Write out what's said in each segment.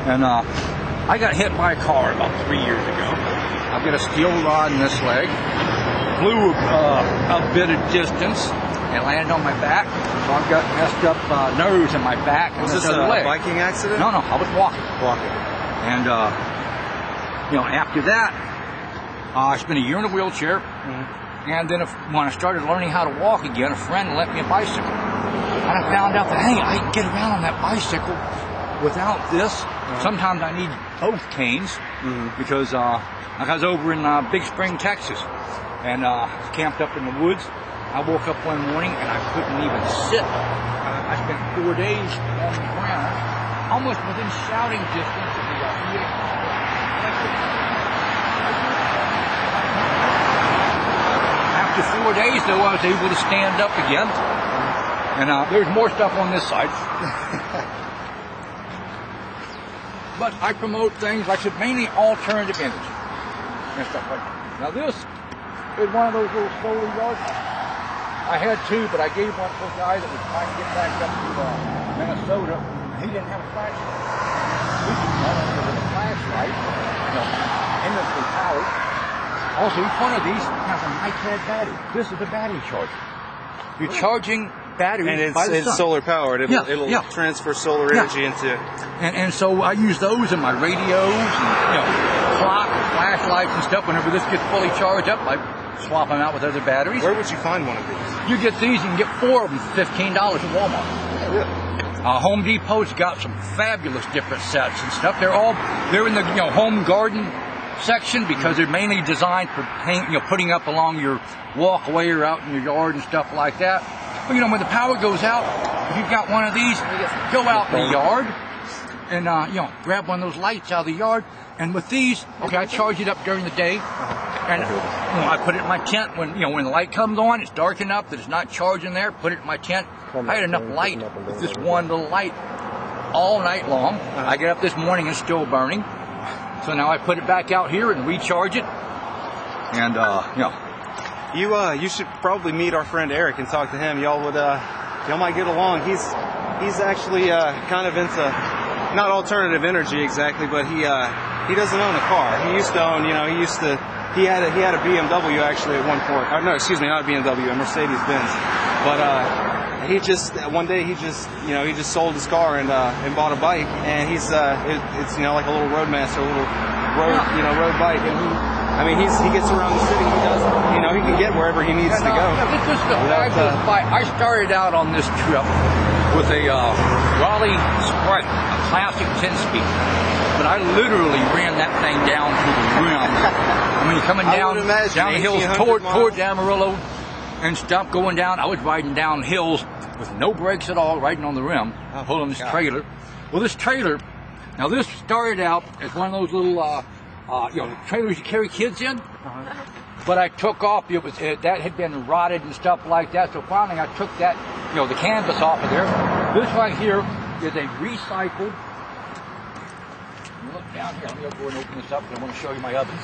And I got hit by a car about 3 years ago. I've got a steel rod in this leg. Flew a bit of distance and landed on my back. So I've got messed up nerves in my back and Was this other a leg. biking accident? No, I was walking. And after that, I spent a year in a wheelchair. And then when I started learning how to walk again, a friend lent me a bicycle. And I found out that, hey, I can get around on that bicycle without this. Sometimes I need both canes because I was over in Big Spring, Texas, and camped up in the woods. I woke up one morning and I couldn't even sit. I spent 4 days on the ground, almost within shouting distance of the After 4 days, though, I was able to stand up again. And there's more stuff on this side. But I promote things, like I said, mainly alternative energy and stuff like that. Now this is one of those little solar yards. I had two, but I gave one to a guy that was trying to get back up to Minnesota. He didn't have a flashlight. We could run under with a flashlight, endlessly powered. Also, each one of these has a NiCad battery. This is a battery charger. You're charging batteries by the sun. And it's solar powered. It'll transfer solar energy into... And so I use those in my radios and, clock, flashlights and stuff. Whenever this gets fully charged up, I swap them out with other batteries. Where would you find one of these? You get these, you can get 4 of them for $15 at Walmart. Home Depot's got some fabulous different sets and stuff. They're in the home garden section because they're mainly designed for putting up along your walkway or out in your yard and stuff like that. But when the power goes out, if you've got one of these, go out in the yard and grab one of those lights out of the yard. And with these, I charge it up during the day, and I put it in my tent when the light comes on. It's dark enough that it's not charging there. Put it in my tent. I had enough light with this one little light all night long. I get up this morning and it's still burning. So now I put it back out here and recharge it. And you should probably meet our friend Eric and talk to him. Y'all might get along. He's actually kind of into not alternative energy exactly, but he doesn't own a car. He used to own, he had a BMW actually at one point. No, excuse me, not a BMW, a Mercedes Benz. But one day he just sold his car and bought a bike, and it's like a little Roadmaster, a little road bike, and he gets around the city. He does, he can get wherever he needs to go. This is a fabulous bike. I started out on this trip with a Raleigh Sprite, a classic 10-speed. But I literally ran that thing down to the rim. You're coming down the hills toward Amarillo and stuff, going down. I was riding down hills with no brakes at all, riding on the rim, pulling this trailer. Well, this trailer, now this started out as one of those little, trailers you carry kids in. But I took off. That had been rotted and stuff like that. So finally, I took that, the canvas off of there. This right here is a recycled. Look down here. Let me go and open this up. I want to show you my ovens.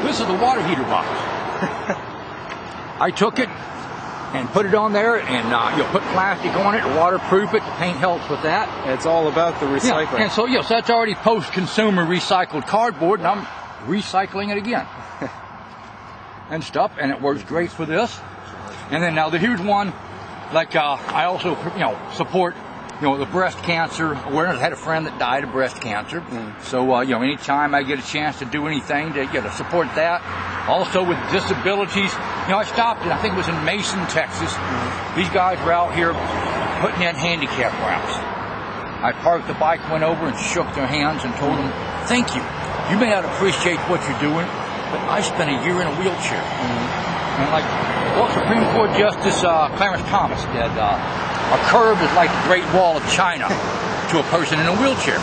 This is the water heater box. I took it and put it on there, and put plastic on it, waterproof it. The paint helps with that. It's all about the recycling. And so that's already post-consumer recycled cardboard, and I'm recycling it again and stuff. And it works great for this. And then here's one. Like I also support the breast cancer awareness. I had a friend that died of breast cancer. So anytime I get a chance to do anything to support that. Also with disabilities, I stopped and I think it was in Mason, Texas. These guys were out here putting in handicap ramps. I parked the bike, went over and shook their hands and told them, "Thank you. You may not appreciate what you're doing, but I spent a year in a wheelchair." And Supreme Court Justice Clarence Thomas said, a curb is like the Great Wall of China to a person in a wheelchair.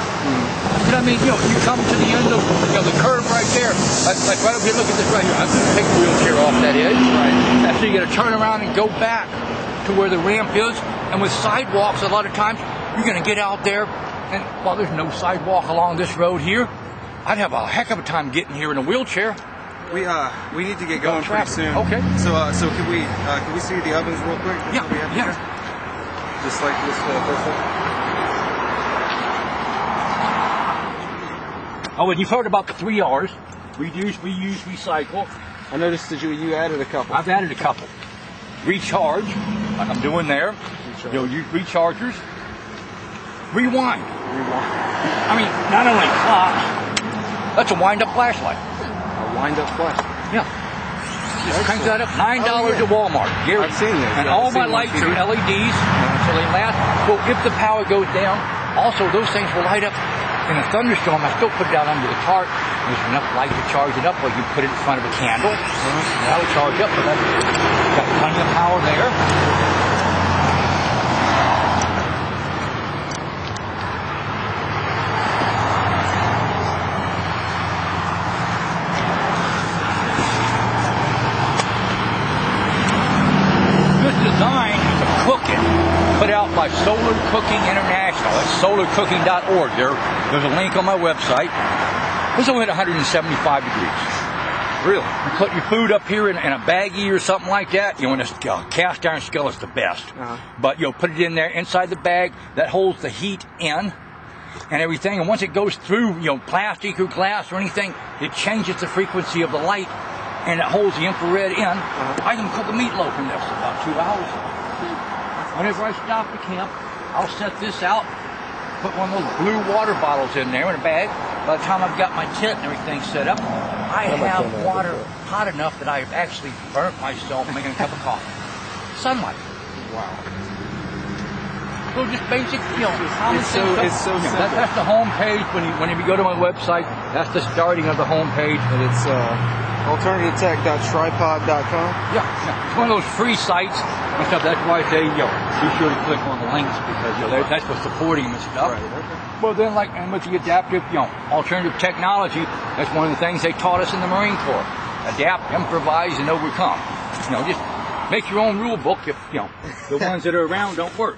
But you come to the end of the curb right there. Like right up here, look at this right here. I'm going to take the wheelchair off that edge. Right. And so you got to turn around and go back to where the ramp is. And with sidewalks, a lot of times, you're going to get out there, and while there's no sidewalk along this road here, I'd have a heck of a time getting here in a wheelchair. We need to get going pretty soon. Okay. So can we see the ovens real quick? That's what we have here? Just like this first one. Oh, and you've heard about the 3 R's. Reduce, reuse, recycle. I noticed that you added a couple. I've added a couple. Recharge, like I'm doing there. You'll use rechargers. Rewind. I mean, not only clocks, that's a wind-up flashlight. A wind-up flashlight. Yeah. Just crank that up. $9 at Walmart. I've seen those. And all my lights are LEDs, so they last. Well, if the power goes down, also those things will light up. In a thunderstorm, I still put it out under the tarp. There's enough light to charge it up, or you put it in front of a candle. That'll charge up. But got plenty of power there. This design is a cooking put out by Solar Cooking International. It's solarcooking.org. There's a link on my website. This will hit 175 degrees. Really? You put your food up here in a baggie or something like that. You know, in a cast iron skillet's the best. But you'll put it in there inside the bag that holds the heat in and everything. And once it goes through, plastic or glass or anything, it changes the frequency of the light and it holds the infrared in. I can cook a meatloaf in this in about 2 hours. Whenever I stop to camp, I'll set this out, put one of those blue water bottles in there in a bag. By the time I've got my tent and everything set up, I have water hot enough that I've actually burnt myself making a cup of coffee. Sunlight. Wow. So just basic, common sense. It's so simple. That's the home page. When you go to my website, that's the starting of the home page. And it's alternativetech.tripod.com. Yeah, it's one of those free sites and stuff. That's why I say, be sure to click on the links because that's what's supporting and stuff. Right, okay. Well, then, and with the adaptive, alternative technology, that's one of the things they taught us in the Marine Corps: adapt, improvise, and overcome. Just make your own rule book if the ones that are around don't work.